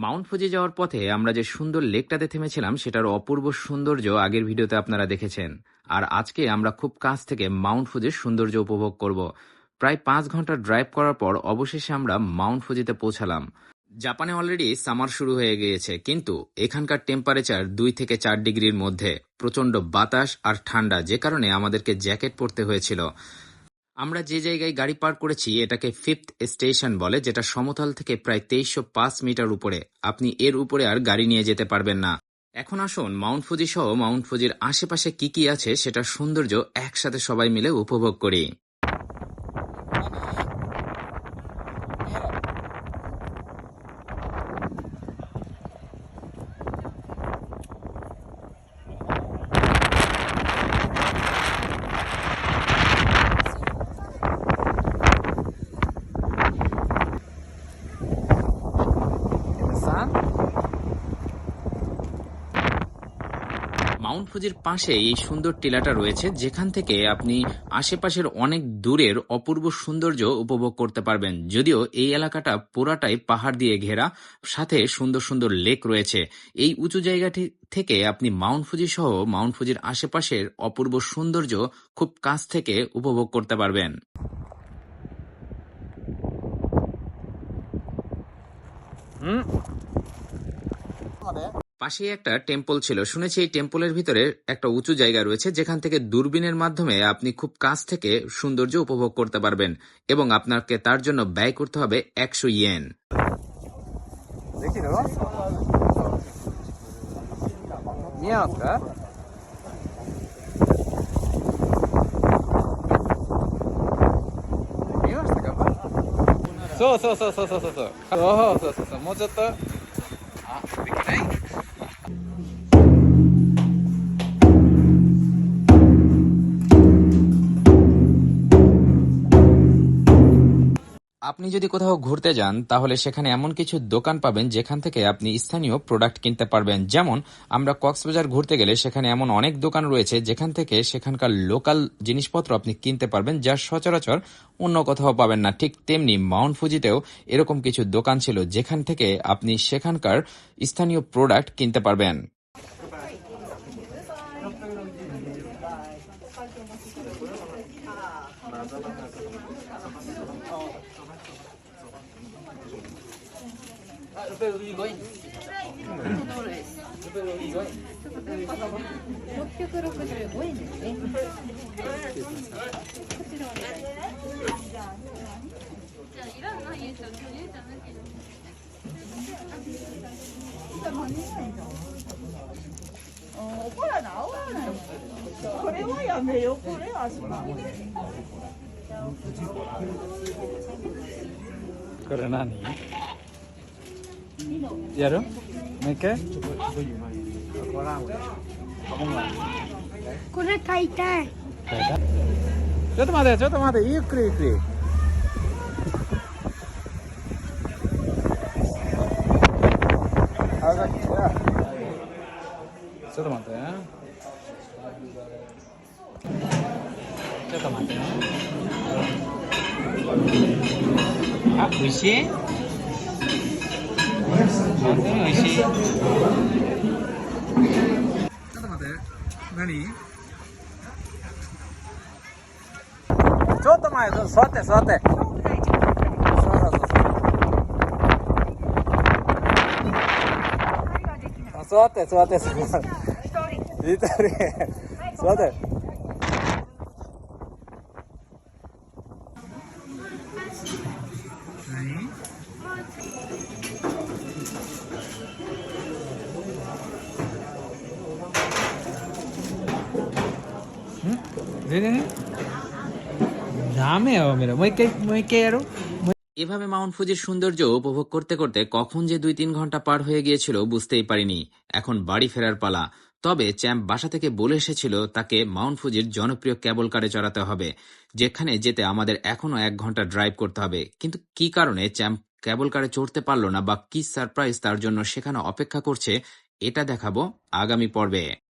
Mount Fuji যাওয়ার পথে আমরা যে সুন্দর লেকটাতে থেমেছিলাম সেটার অপূর্ব সৌন্দর্য আগের ভিডিওতে আপনারা দেখেছেন। আর আজকে আমরা খুব কাছ থেকে মাউন্ট ফুজির সৌন্দর্য উপভোগ করব। প্রায় 5 ঘন্টা ড্রাইভ করার পর অবশেষে আমরা মাউন্ট ফুজিতে পৌঁছালাম। জাপানে অলরেডি সামার শুরু হয়ে গিয়েছে, কিন্তু এখানকার টেম্পারেচার 2 থেকে 4 ডিগ্রির মধ্যে, প্রচন্ড বাতাস আর ঠান্ডা, যে কারণে আমাদেরকে জ্যাকেট পরতে হয়েছিল। আমরা যে জায়গায় গাড়ি পার্ক করেছি এটাকে ফিফথ স্টেশন বলে, যেটা সমতল থেকে প্রায় 2305 মিটার উপরে। আপনি এর উপরে আর গাড়ি নিয়ে যেতে পারবেন না। এখন আসুন মাউন্ট ফুজি সহ মাউন্ট ফুজির আশেপাশে কি কি আছে সেটার সৌন্দর্য একসাথে সবাই মিলে উপভোগ করি। মাউন্ট ফুজির পাশে এই সুন্দর টিলাটা রয়েছে, যেখান থেকে আপনি আশেপাশের অনেক দূরের অপূর্ব সৌন্দর্য উপভোগ করতে পারবেন। যদিও এই এলাকাটা পুরাটাই পাহাড় দিয়ে ঘেরা, সাথে সুন্দর সুন্দর লেক রয়েছে। এই উঁচু জায়গাটি থেকে আপনি মাউন্ট ফুজি সহ মাউন্ট ফুজির আশেপাশের অপূর্ব সৌন্দর্য খুব কাছ থেকে উপভোগ করতে পারবেন। পাশেই একটা টেম্পল ছিল। শুনেছি এই টেম্পলের ভিতরে একটা উঁচু জায়গা রয়েছে, যেখান থেকে দূরবীনের মাধ্যমে আপনি খুব কাছ থেকে সৌন্দর্য উপভোগ করতে পারবেন, এবং আপনাকে তার জন্য ব্যয় করতে হবে 100 ইয়েন। আপনি যদি কোথাও ঘুরতে যান তাহলে সেখানে এমন কিছু দোকান পাবেন যেখান থেকে আপনি স্থানীয় প্রোডাক্ট কিনতে পারবেন। যেমন আমরা কক্সবাজার ঘুরতে গেলে সেখানে এমন অনেক দোকান রয়েছে যেখান থেকে সেখানকার লোকাল জিনিসপত্র আপনি কিনতে পারবেন, যা সচরাচর অন্য কোথাও পাবেন না। ঠিক তেমনি মাউন্ট ফুজিতেও এরকম কিছু দোকান ছিল যেখান থেকে আপনি সেখানকার স্থানীয় প্রোডাক্ট কিনতে পারবেন। এভাবে মাউন্ট ফুজির সৌন্দর্য উপভোগ করতে করতে কখন যে 2-3 ঘন্টা পার হয়ে গিয়েছিল বুঝতেই পারিনি। এখন বাড়ি ফেরার পালা। তবে চ্যাম্প বাসা থেকে বলে এসেছিল তাকে মাউন্ট ফুজির জনপ্রিয় কেবল কারে চড়াতে হবে, যেখানে যেতে আমাদের এখনো 1 ঘন্টা ড্রাইভ করতে হবে। কিন্তু কি কারণে চ্যাম্প কেবল কারে চড়তে পারলো না বা কি সারপ্রাইজ তার জন্য সেখানে অপেক্ষা করছে, এটা দেখাবো আগামী পর্বে।